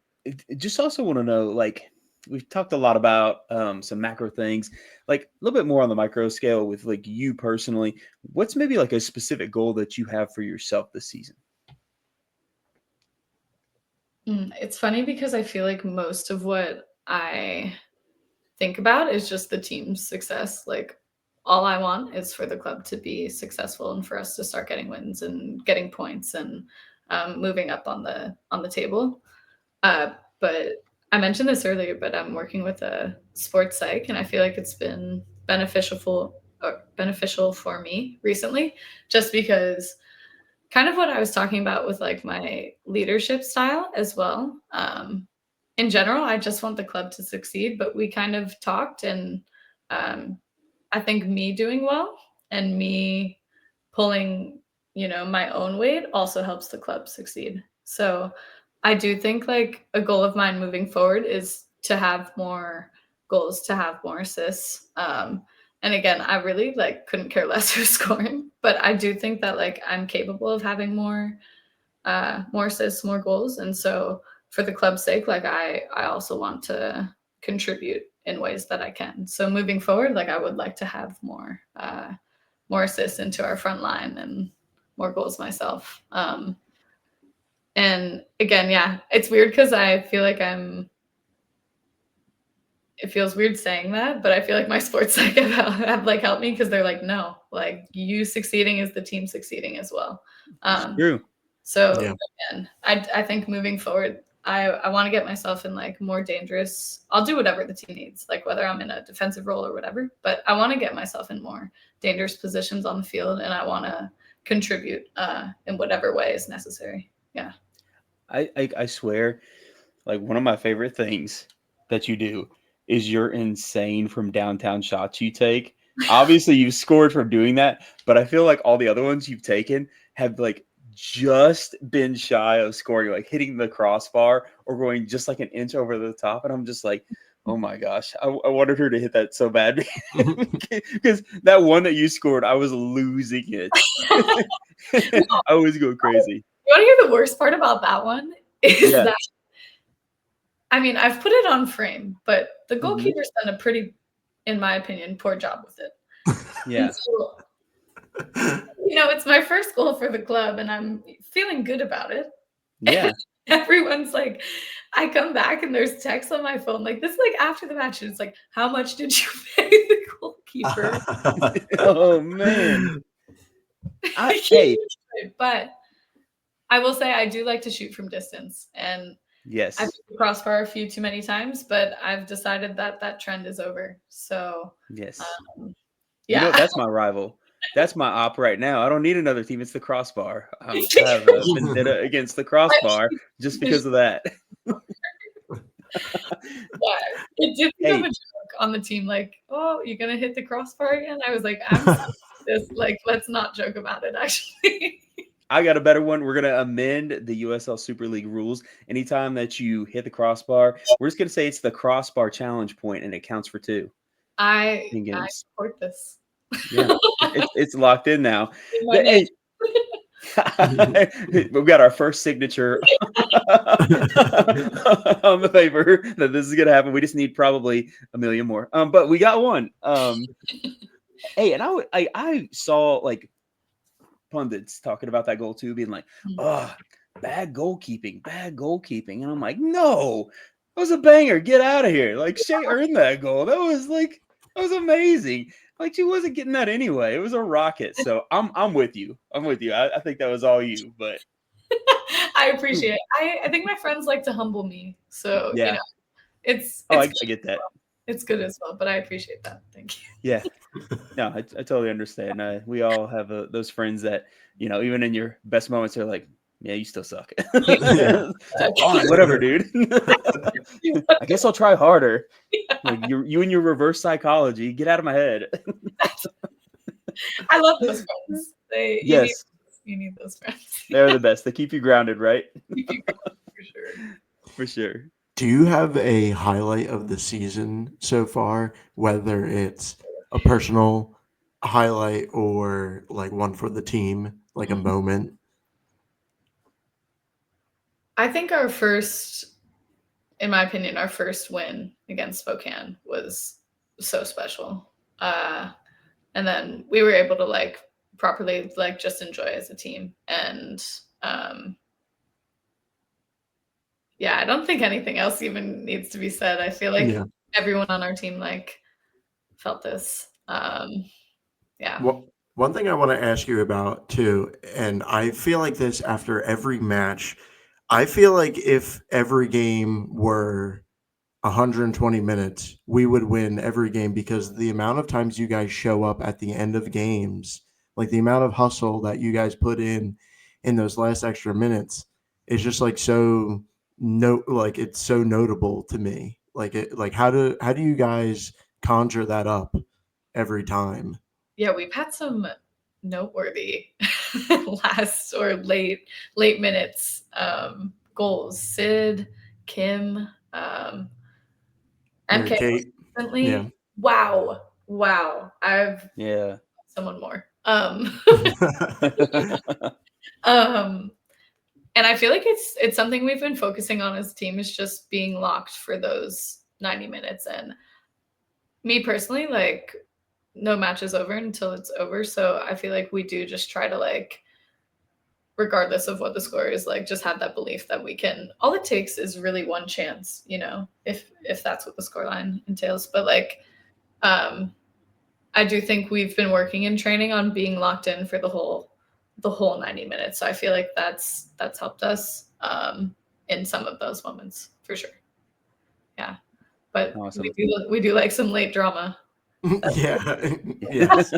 just also want to know, like, we've talked a lot about some macro things, like a little bit more on the micro scale with like you personally. What's maybe like a specific goal that you have for yourself this season? It's funny because I feel like most of what I think about is just the team's success. Like all I want is for the club to be successful and for us to start getting wins and getting points and moving up on the table. But I mentioned this earlier, but I'm working with a sports psych, and I feel like it's been beneficial for me recently, just because kind of what I was talking about with like my leadership style as well. In general, I just want the club to succeed, but we kind of talked, and I think me doing well and me pulling, my own weight also helps the club succeed. So I do think like a goal of mine moving forward is to have more goals, to have more assists. And again, I really like couldn't care less who's scoring, but I do think that like I'm capable of having more assists, more goals. And so for the club's sake, like I also want to contribute in ways that I can. So moving forward, like I would like to have more assists into our front line and more goals myself. And again, yeah, it's weird because I feel like it feels weird saying that, but I feel like my sports psych have like helped me because they're like, no, like you succeeding is the team succeeding as well. True. So again, I think moving forward, I want to get myself in like more dangerous. I'll do whatever the team needs, like whether I'm in a defensive role or whatever, but I want to get myself in more dangerous positions on the field, and I want to contribute in whatever way is necessary. Yeah. I swear, like one of my favorite things that you do is your insane from downtown shots you take. Obviously, you've scored from doing that, but I feel like all the other ones you've taken have like just been shy of scoring, like hitting the crossbar or going just like an inch over the top. And I'm just like, oh my gosh, I wanted her to hit that so bad because that one that you scored, I was losing it. I was going crazy. You want to hear the worst part about that one? Is that I mean, I've put it on frame, but the goalkeeper's done a pretty, in my opinion, poor job with it. Yeah. So, it's my first goal for the club, and I'm feeling good about it. Yeah. Everyone's like, I come back and there's texts on my phone. Like, this is like after the match, and it's like, how much did you pay the goalkeeper? Oh, man. But I will say I do like to shoot from distance, and yes, I've hit the crossbar a few too many times, but I've decided that trend is over. So yes, yeah, that's my rival. That's my op right now. I don't need another team. It's the crossbar. I have a vendetta against the crossbar just because of that. Yeah, it did become a joke on the team. Like, oh, you're gonna hit the crossbar again? I was like, I'm just like, let's not joke about it. Actually. I got a better one. We're going to amend the USL Super League rules. Anytime that you hit the crossbar, we're just going to say it's the crossbar challenge point, and it counts for 2. I support this. Yeah, it's locked in now. Hey, we've got our first signature on the paper that this is going to happen. We just need probably a million more. But we got one. Hey, and I saw like pundits talking about that goal too, being like, oh, bad goalkeeping. And I'm like, no, that was a banger. Get out of here. Like, Shea earned that goal. That was amazing. Like, she wasn't getting that anyway. It was a rocket. So I'm with you. I think that was all you, but I appreciate it. I think my friends like to humble me. So yeah, it's I get that. It's good as well, but I appreciate that. Thank you. Yeah. No, I totally understand. We all have those friends that, even in your best moments, are like, yeah, you still suck. Fine, whatever, dude. I guess I'll try harder. Yeah. Like you and your reverse psychology, get out of my head. I love those friends. Yes, You need those friends. they're the best. They keep you grounded, right? Keep you going, for sure. For sure. Do you have a highlight of the season so far, whether it's a personal highlight or like one for the team, like a moment? I think in my opinion, our first win against Spokane was so special. And then we were able to like properly like just enjoy as a team. And yeah, I don't think anything else even needs to be said. I feel like everyone on our team like felt this. Yeah. Well, one thing I want to ask you about too, and I feel like this after every match, I feel like if every game were 120 minutes, we would win every game because the amount of times you guys show up at the end of games, like the amount of hustle that you guys put in those last extra minutes is just like like it's so notable to me. Like how do you guys conjure that up every time? Yeah, we've had some noteworthy last or late minutes goals. Sid, Kim, MK Kate, recently. yeah. Wow. I've someone more. And I feel like it's something we've been focusing on as a team, is just being locked for those 90 minutes. And me personally, like, no match is over until it's over. So I feel like we do just try to, like, regardless of what the score is, like, just have that belief that we can. All it takes is really one chance, you know, if that's what the scoreline entails. But like, I do think we've been working in training on being locked in for the whole 90 minutes. So I feel like that's helped us in some of those moments for sure. Yeah, but awesome. we do like some late drama. Yeah. Yes.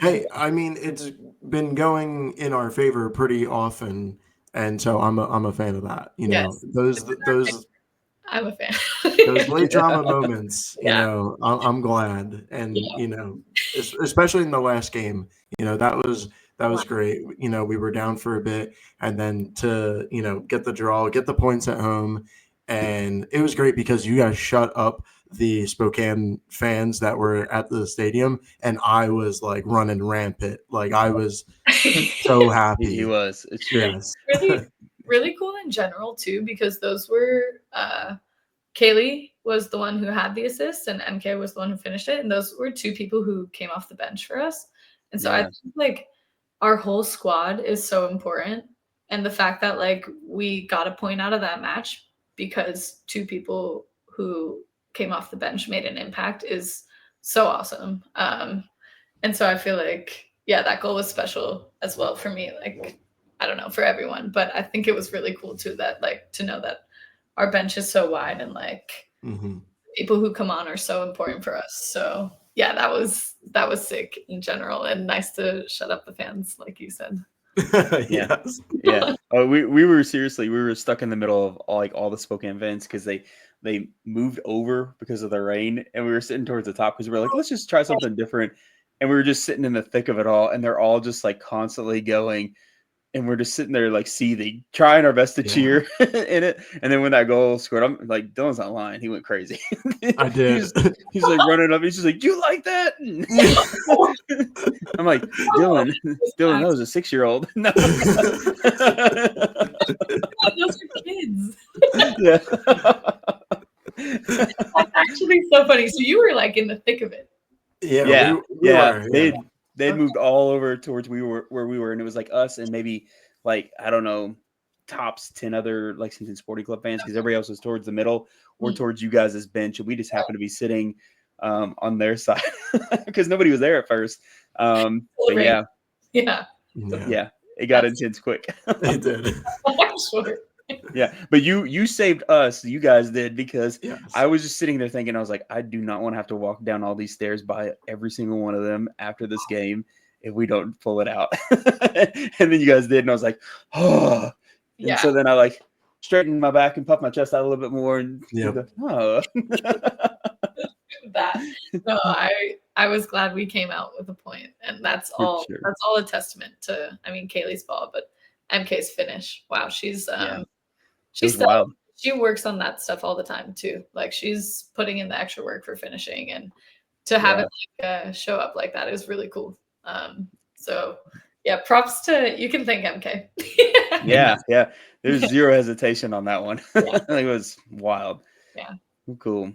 Hey, I mean, it's been going in our favor pretty often, and so I'm a fan of that. You know, those I'm a fan. those late drama moments. You know, I'm glad, and you know, especially in the last game, you know, that was great. You know, we were down for a bit, and then to get the draw, get the points at home, and it was great because you guys shut up the Spokane fans that were at the stadium, and I was like running rampant. Like I was so happy. He was. It's true. Yes. Really cool in general too, because those were Kaylee was the one who had the assist and MK was the one who finished it, and those were two people who came off the bench for us. And so I think like our whole squad is so important, and the fact that like we got a point out of that match because two people who came off the bench made an impact is so awesome. And so I feel like, yeah, that goal was special as well for me. Like, I don't know, for everyone, but I think it was really cool too, that like to know that our bench is so wide and like people who come on are so important for us. So yeah, that was sick in general, and nice to shut up the fans, like you said. Yes. Yeah. Oh, we were stuck in the middle of all the Spokane fans because they moved over because of the rain, and we were sitting towards the top because we were like, let's just try something different. And we were just sitting in the thick of it all, and they're all just like constantly going, and we're just sitting there like seething, trying our best to cheer in it. And then when that goal scored, I'm like, Dylan's not lying. He went crazy. I did. He's like running up. He's just like, "Do you like that?" I'm like, Dylan, that was a 6-year-old. No. Those are kids. Yeah. That's actually so funny. So you were like in the thick of it. Yeah. We were. They'd moved all over towards where we were, and it was like us and maybe like, I don't know, tops 10 other Lexington Sporting Club fans, because everybody else was towards the middle or towards you guys' bench, and we just happened to be sitting on their side because nobody was there at first. But yeah, it got intense quick. It did. I'm sure. Yeah, but you saved us. You guys did, because I was just sitting there thinking, I was like, I do not want to have to walk down all these stairs by every single one of them after this game if we don't pull it out. And then you guys did, and I was like, oh. And so then I like straighten my back and puff my chest out a little bit more, and Yep. oh. That no, I was glad we came out with a point, and that's For all. sure. That's all a testament to. I mean, Kaylee's ball, but MK's finish. Wow, she's It she's was still wild. she works on that stuff all the time too. Like she's putting in the extra work for finishing, and to have it like, show up like that is really cool. So yeah, props to you can thank MK. Yeah. There's zero hesitation on that one. I think it was wild. Yeah. Cool.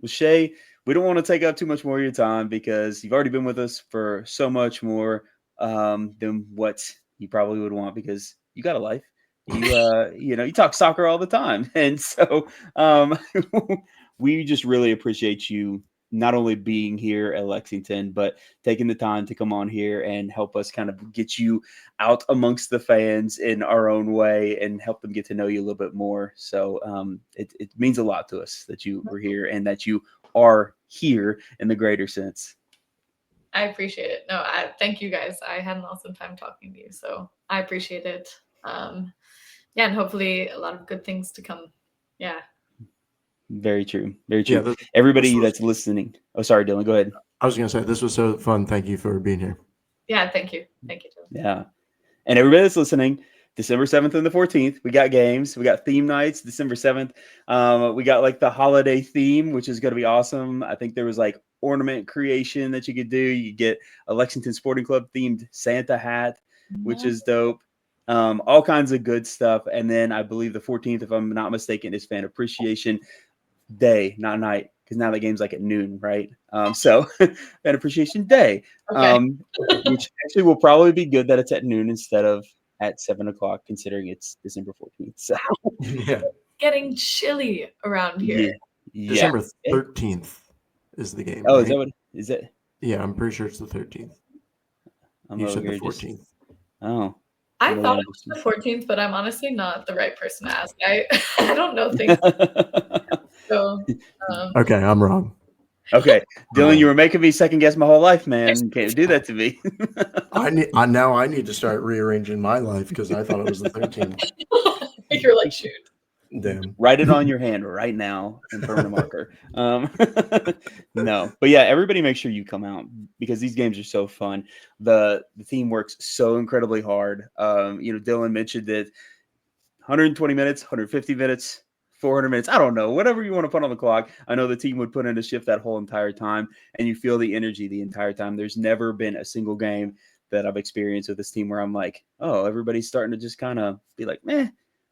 Well, Shea, we don't want to take up too much more of your time because you've already been with us for so much more than what you probably would want because you got a life. You you talk soccer all the time, and so we just really appreciate you not only being here at Lexington, but taking the time to come on here and help us kind of get you out amongst the fans in our own way and help them get to know you a little bit more. So it means a lot to us that you were here and that you are here in the greater sense. I appreciate it. No, I thank you guys. I had an awesome time talking to you, so I appreciate it. Yeah, and hopefully a lot of good things to come. Yeah. Very true. Very true. Yeah, Everybody that's listening. Oh, sorry, Dylan. Go ahead. I was going to say, this was so fun. Thank you for being here. Yeah, thank you. Thank you, Dylan. Yeah. And everybody that's listening, December 7th and the 14th, we got games. We got theme nights, December 7th. We got like the holiday theme, which is going to be awesome. I think there was like ornament creation that you could do. You get a Lexington Sporting Club themed Santa hat, which is dope. All kinds of good stuff. And then I believe the 14th, if I'm not mistaken, is Fan Appreciation Day, not night, because now the game's like at noon, right? So Fan Appreciation Day, which actually will probably be good that it's at noon instead of at 7 o'clock, considering it's December 14th. So Yeah. Getting chilly around here. Yeah. December 13th is the game. Oh, right? is that what is it? Yeah, I'm pretty sure it's the 13th. You said the 14th. I thought it was the 14th, but I'm honestly not the right person to ask. I don't know things. So, okay, I'm wrong. Okay, Dylan, you were making me second guess my whole life, man. You can't do that to me. I need to start rearranging my life because I thought it was the 13th. You're like, shoot. Damn. Write it on your hand right now in permanent marker. No, but yeah, everybody make sure you come out because these games are so fun. The team works so incredibly hard. Dylan mentioned that 120 minutes, 150 minutes, 400 minutes. I don't know, whatever you want to put on the clock. I know the team would put in a shift that whole entire time, and you feel the energy the entire time. There's never been a single game that I've experienced with this team where I'm like, oh, everybody's starting to just kind of be like, meh.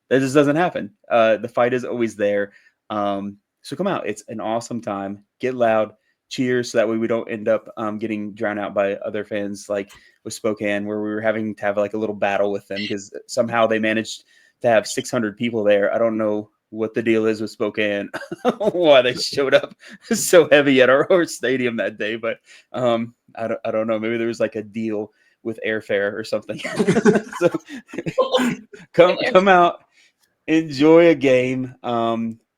That just doesn't happen. The fight is always there. So come out. It's an awesome time. Get loud, cheer, so that way we don't end up getting drowned out by other fans like with Spokane, where we were having to have like a little battle with them because somehow they managed to have 600 people there. I don't know what the deal is with Spokane, why they showed up so heavy at our stadium that day, but I don't know. Maybe there was like a deal with airfare or something. So come out. Enjoy a game,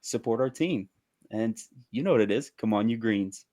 support our team, and you know what it is. Come on, you Greens.